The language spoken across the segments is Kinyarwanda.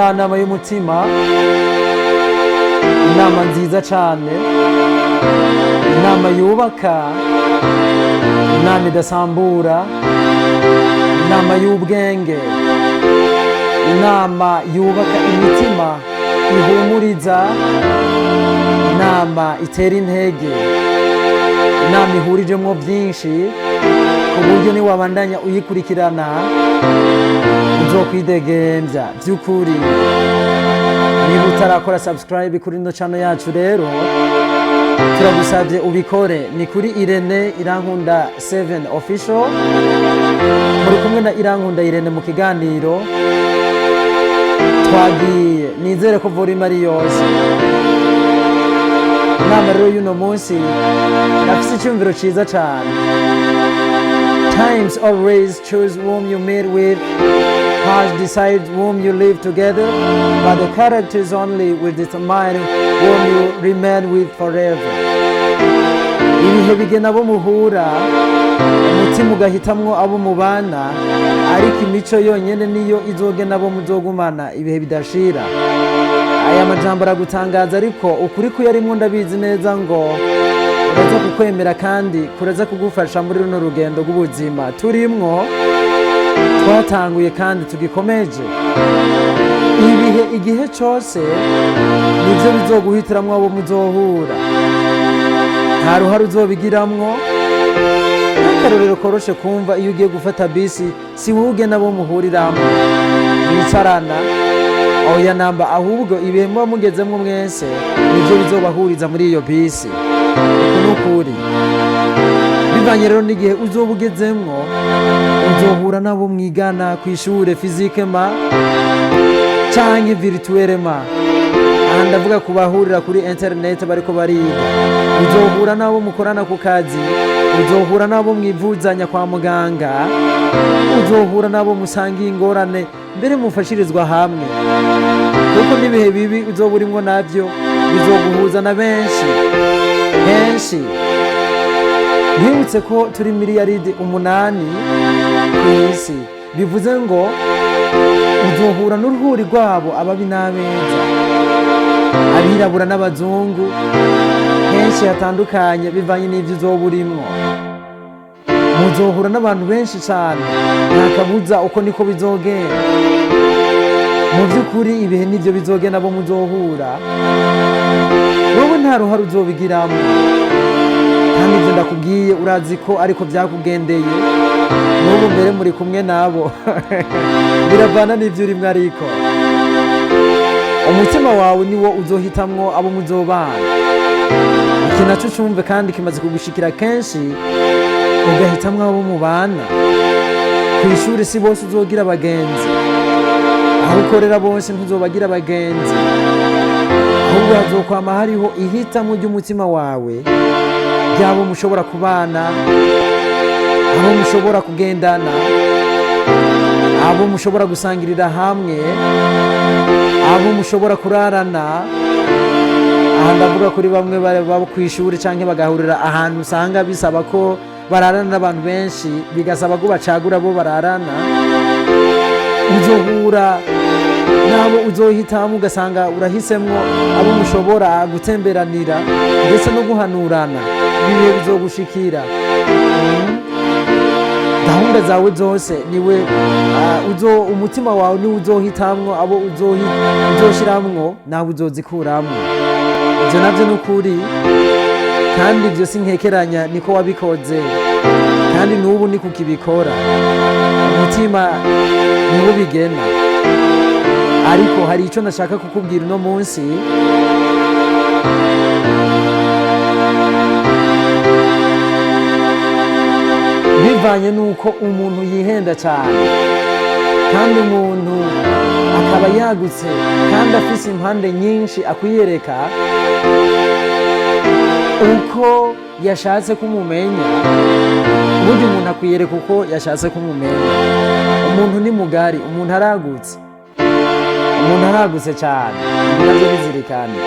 ya nama y'umutima, inama nziza cyane, inama yubaka, inama idasambura, inama y'ubwenge, inama yubaka imitima, ihumuriza, inama itera intege, inama ihurijemo byinshi ku buryo niwabandanya uyikurikirana uzokwidegembya by'ukuri. Niba utarakora subscribe kuri ino channel yacu rero turagusabye ubikore. Ni kuri Iréné Irankunda7 official, muri kumwe na Irankunda Iréné mu kiganiro twagiye. Nizere ko volume ari yose. Inama rero y'uno munsi nafise icyumviro cyiza cyane. Times always choose whom you meet with, past decides whom you live together, but the characters only will determine whom you remain with forever. Ibihe bigena abo muhura, umutima ugahitamwo abo mubana, ariko imico yonyene niyo izogena abo muzogumana ibihe bidashira. Aya majambo aragutangaza, ariko ukuri ko yarimwo ndabizi neza ngo uraza kukwemera kandi kuraza kugufasha muri runo rugendo rw'ubuzima turimwo twatanguye kandi tugikomeje. Ibihe igihe cyose nivyo bizoguhitiramwo abo muzohura, nta ruhare uzobigiramwo. Akarorero koroshe kumva, iyo ugiye gufata bisi si wowe ugena abo muhuriramo mwicarana, oya namba, ahubwo ibihe muba mugezemwo mwese nivyo bizobahuriza muri iyo bisi. Nukuri bivanye rero n'igihe uzoba ugezemwo, uzohura nabo mwigana ku ishure fizikema canke virtuelema. Aha ndavuga kubahurira kuri internet bariko bariga. Uzohura nabo mukorana ku kazi, uzohura nabo mwivuzanya kwa muganga, uzohura nabo musangiye ingorane, mbere mufashirizwa hamwe. Kuko n'ibihe bibi uzoba urimwo navyo bizoguhuza na benshi henshi. Nibutse ko turi miliyaridi 8 ku isi, bivuze ngo uzohura n'uruhuri rwabo, ababi n'abeza, abirabura n'abazungu, henshi hatandukanye bivanye n'ivyo uzoba urimwo. Muzohura n'abantu benshi cyane, nta kabuza uko niko bizogenda. Mu by'ukuri ibihe nivyo bizogenda abo muzohura, wowe nta ruhare uzobigiramo. Kandi ibyo ndakubwiye urazi ko ariko byakugendeye, n'ubu mbere muri kumwe nabo biravana n'ivyo urimwo. Ariko umutima wawe niwo uzohitamwo abo muzobana. Iki naco cyumve kandi kimaze kugushikira kenshi, ugahitamwo abo mubana. Ku ishuri si bose uzogira abagenzi, aho ukorera bose ntuzobagira abagenzi, ahubwo hazokwama hariho ihitamo ry'umutima wawe, ryabo mushobora kubana, abo mushobora kugendana, abo mushobora gusangirira hamwe, abo mushobora kurarana. Aha ndavuga kuri bamwe baba ku ishuri canke bagahurira ahantu usanga bisaba ko bararana n'abantu benshi, bigasaba ko bacagura bo bararana. Uzohura nabo uzohitamo, ugasanga urahisemwo abo mushobora gutemberanira ndetse no guhanurana. Ibihe bizogushikira, gahunda zawe zose niwe umutima wawe niwe uzohitamwo abo uzoshiramwo, nawe uzozikuramwo. Ivyo navyo n'ukuri, kandi ivyo sinkekeranya niko wabikoze, kandi n'ubu ni kukibikora. Umutima niwo bigena. Ariko hari ico nashaka kukubwira uno munsi. Bivanye nuko umuntu yihenda cyane, kandi umuntu akaba yagutse kandi afise impande nyinshi akwiyereka uko yashatse kumumenya. Burya umuntu akwiyereka uko yashatse kumumenya. Umuntu ni mugari, umuntu aragutse, umuntu aragutse cyane, nabyo bizirikana.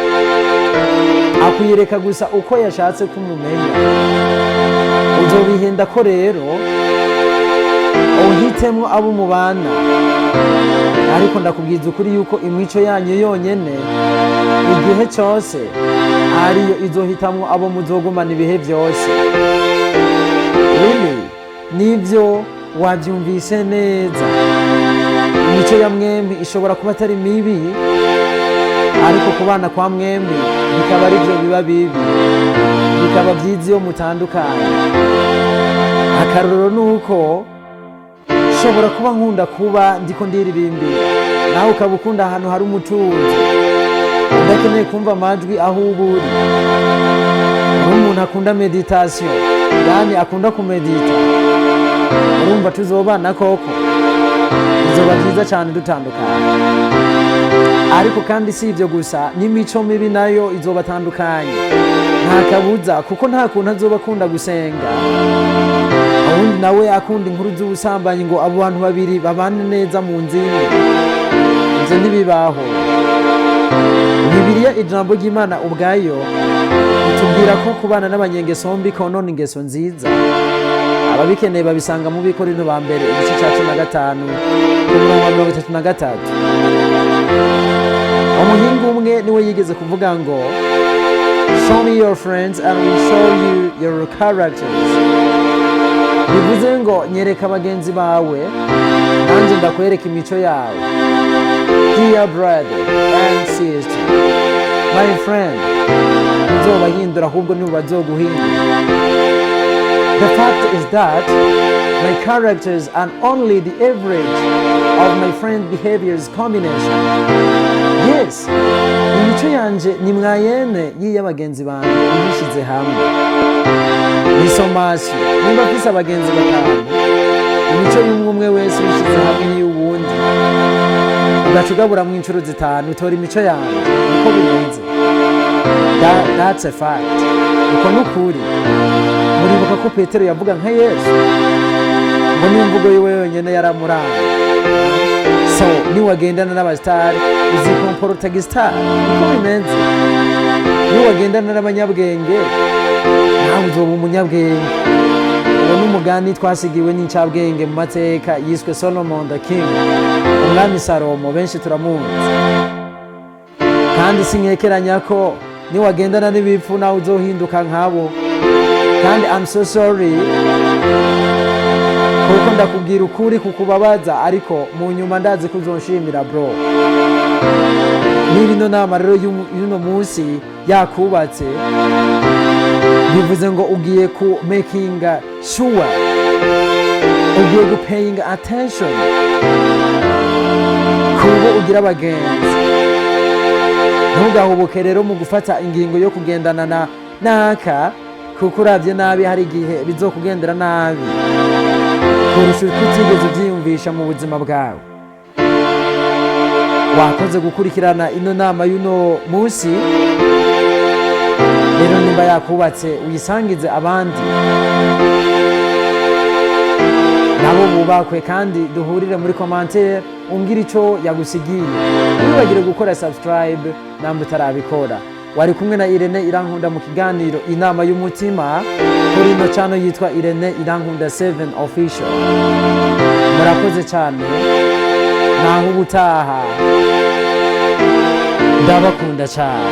Akwiyereka gusa uko yashatse kumumenya. Uzobihenda ko rero uhitemwo abo mubana, ariko ndakubwiza ukuri yuko imico yanyu yonyene igihe cyose ariyo izohitamwo abo muzogumana ibihe byose. Really, nibyo wabyumvise neza. Imico ya mwembi ishobora kuba atari mibi, ariko kubana kwa mwembi bikaba ari byo biba bibi, bikaba byiza iyo mutandukanye. Akarorero nuko ushobora kuba nkunda kuba ndiko ndiririmbira, nawe ukaba ukunda ahantu hari umutuzo, udakeneye kumva amajwi aho uba uri. Umuntu akunda meditation, yani akunda kumedita, urumva tuzobana koko, bizoba byiza cyane dutandukanye. Ariko kandi si ibyo gusa, n'imico mibi nayo izobatandukanye, nta kabuza, kuko nta kuntu azoba akunda gusenga, ubundi nawe akunda inkuru z'ubusambanyi ngo abo bantu babiri babane neza mu nzu imwe. Ibyo ntibibaho. Bibiliya, ijambo ry'Imana ubwayo itubwira ko kubana n'abanyengeso mbi konona ingeso nziza. Ababikeneye babisanga mu Bikorinto ba mbere igice cya 15 umurongo wa 33. Umuhinga umwe niwe yigeze kuvuga ngo, show me your friends and we show you your characters. Bivuze ngo nyereka abagenzi bawe nanjye ndakwereka imico yawe. Dear brother and sister, my friend, uzobahindura ahubwo nibo bazoguhindura. The fact is that my characters are only the average of my friend's behavior's combination. Yes, imico yanje ni mwayene y'abagenzi banje ibishize hamwe. Ni somasi, nimba mfise abagenzi batanu, imico y'umwe wese ibishize hamwe n'iy'uwundi, ugaca ugabura mu incuro zitanu, utora imico yanje uko bigenze. That's a fact. Uko nukuri. Muribuka ko Petero yavuga nka Yesu, ngo n'imvugo yiwe yonyene yaramuranga. So niwagendana n'abasitari uzikomporota gisitari, uko bimenze. Niwagendana n'abanyabwenge nawe uzoba umunyabwenge. Uwo n'umugani twasigiwe n'incabwenge mu mateka yiswe Solomon the King, umwami Salomo benshi turamuzi. Kandi sinkekeranya ko niwagendana n'ibipfu nawe uzohinduka nkabo. Kandi I'm so sorry kuko ndakubwira ukuri kukubabaza, ariko mu nyuma ndazi ko uzonshimira bro. Niba ino nama rero y'uno munsi yakubatse, bivuze ngo ugiye ku making sure, ugiye gu paying attention kubo ugira abagenzi. Ntugahubuke rero mu gufata ingingo yo kugendana na naka, kuko uravye nabi hari igihe bizokugendera nabi kurusha uko utigeze uvyiyumvisha mu buzima bwawe. Wakoze gukurikirana ino nama y'uno munsi, rero nimba yakubatse uyisangize abandi nabo bubakwe, kandi duhurire muri commentaire umbwira ico yagusigiye. Ntibagire gukora subscribe namba utarabikora. Wari kumwe na Iréné Irankunda mu kiganiro inama y'umutima kuri ino channel yitwa Iréné Irankunda7 official. Murakoze cyane, naho ubutaha, ndabakunda cyane.